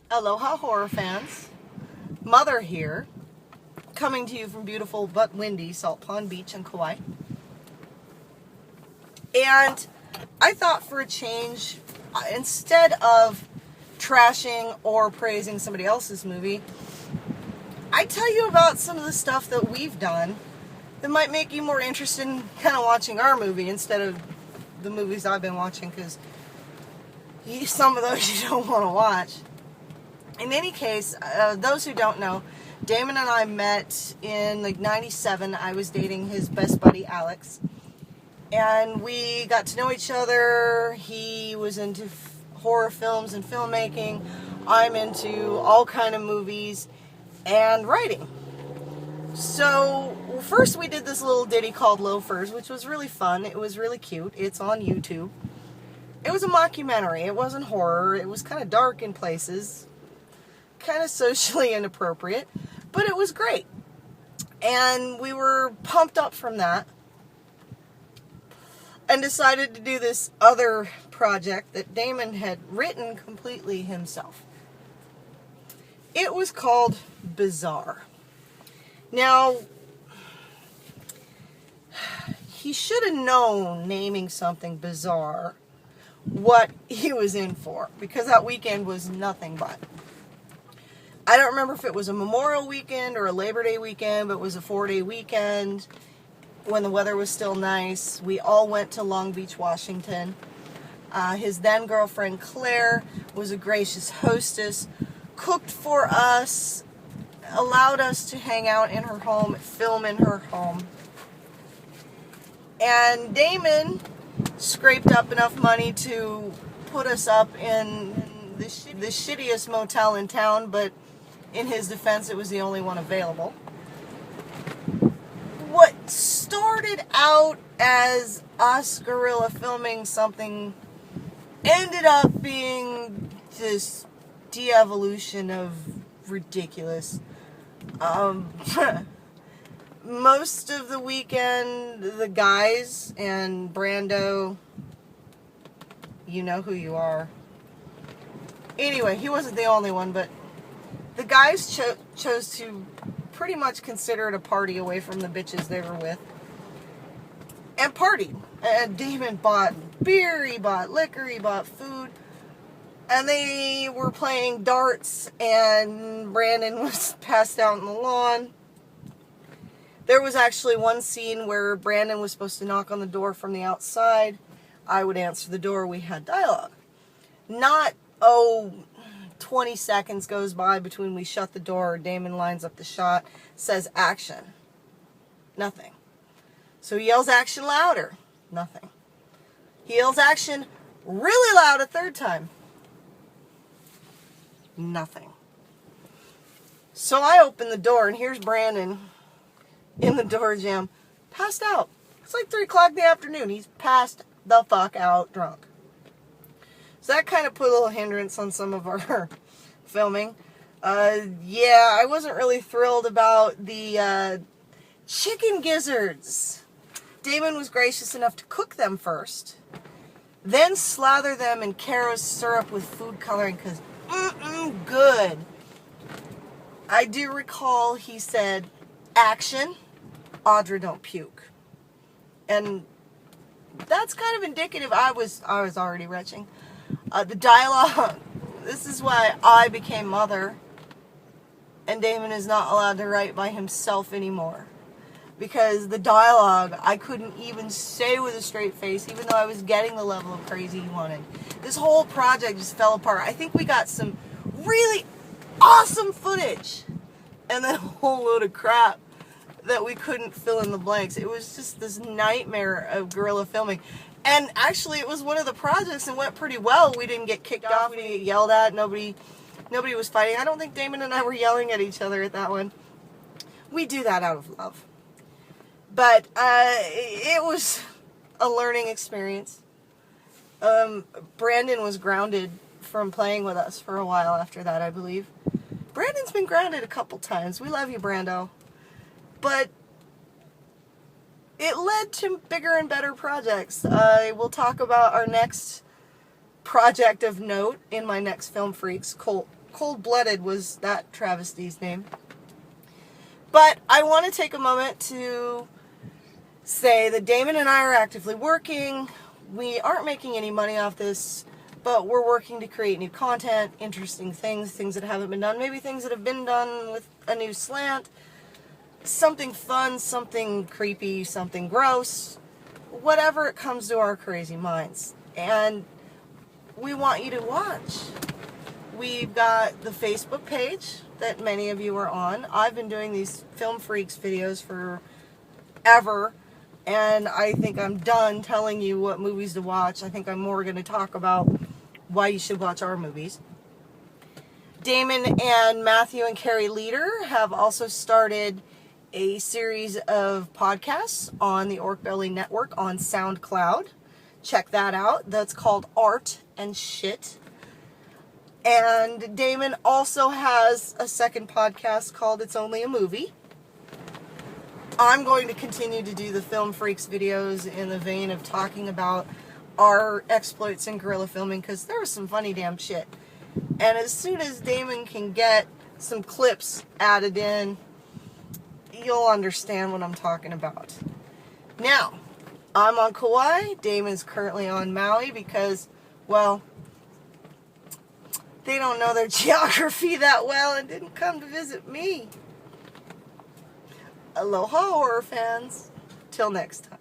Aloha horror fans, Mother here, coming to you from beautiful but windy Salt Pond Beach in Kauai. And I thought for a change, instead of trashing or praising somebody else's movie, I'd tell you about some of the stuff that we've done that might make you more interested in kind of watching our movie instead of the movies I've been watching, because some of those you don't want to watch. In any case, those who don't know, Damon and I met in like 97. I was dating his best buddy, Alex. And we got to know each other. He was into horror films and filmmaking. I'm into all kind of movies and writing. So first we did this little ditty called Loafers, which was really fun. It was really cute. It's on YouTube. It was a mockumentary. It wasn't horror. It was kind of dark in places. Kind of socially inappropriate, but it was great. And we were pumped up from that and decided to do this other project that Damon had written completely himself. It was called Bizarre. Now, he should have known, naming something bizarre, what he was in for, because that weekend was nothing but. I don't remember if it was a Memorial weekend or a Labor Day weekend, but it was a 4-day weekend when the weather was still nice. We all went to Long Beach, Washington. His then girlfriend, Claire, was a gracious hostess, cooked for us, allowed us to hang out in her home, film in her home. And Damon scraped up enough money to put us up in the shittiest motel in town, but in his defense, it was the only one available. What started out as us guerrilla filming something ended up being this de-evolution of ridiculous. Most of the weekend, the guys and Brando, you know who you are. Anyway, he wasn't the only one, but the guys chose to pretty much consider it a party away from the bitches they were with. And partied. And Damon bought beer, he bought liquor, he bought food. And they were playing darts, and Brandon was passed out on the lawn. There was actually one scene where Brandon was supposed to knock on the door from the outside. I would answer the door. We had dialogue. Not, 20 seconds goes by between we shut the door, Damon lines up the shot, says action. Nothing. So he yells action louder. Nothing. He yells action really loud a third time. Nothing. So I open the door, and here's Brandon in the door jamb, passed out. It's like 3 o'clock in the afternoon. He's passed the fuck out drunk. So that kind of put a little hindrance on some of our filming. Yeah, I wasn't really thrilled about the chicken gizzards. Damon was gracious enough to cook them first, then slather them in Caro's syrup with food coloring, because good. I do recall he said, action, Audra, don't puke. And that's kind of indicative. I was already retching. The dialogue, this is why I became Mother, and Damon is not allowed to write by himself anymore. Because the dialogue, I couldn't even say with a straight face, even though I was getting the level of crazy he wanted. This whole project just fell apart. I think we got some really awesome footage, and then a whole load of crap that we couldn't fill in the blanks. It was just this nightmare of guerrilla filming. And actually, it was one of the projects and went pretty well. We didn't get kicked off. We didn't get yelled at. Nobody was fighting. I don't think Damon and I were yelling at each other at that one. We do that out of love. But it was a learning experience. Brandon was grounded from playing with us for a while after that, I believe. Brandon's been grounded a couple times. We love you, Brando. But it led to bigger and better projects. We'll talk about our next project of note in my next Film Freaks, Cold-Blooded was that travesty's name. But I want to take a moment to say that Damon and I are actively working. We aren't making any money off this, but we're working to create new content, interesting things that haven't been done, maybe things that have been done with a new slant, something fun, something creepy, something gross, whatever it comes to our crazy minds. And we want you to watch. We've got the Facebook page that many of you are on. I've been doing these Film Freaks videos forever, and I think I'm done telling you what movies to watch. I think I'm more going to talk about why you should watch our movies. Damon and Matthew and Carrie Leader have also started a series of podcasts on the Orc Belly Network on SoundCloud. Check that out. That's called Art and Shit. And Damon also has a second podcast called It's Only a Movie. I'm going to continue to do the Film Freaks videos in the vein of talking about our exploits in guerrilla filming, because there was some funny damn shit. And as soon as Damon can get some clips added in, you'll understand what I'm talking about. Now, I'm on Kauai. Damon's currently on Maui because, well, they don't know their geography that well and didn't come to visit me. Aloha, horror fans. Till next time.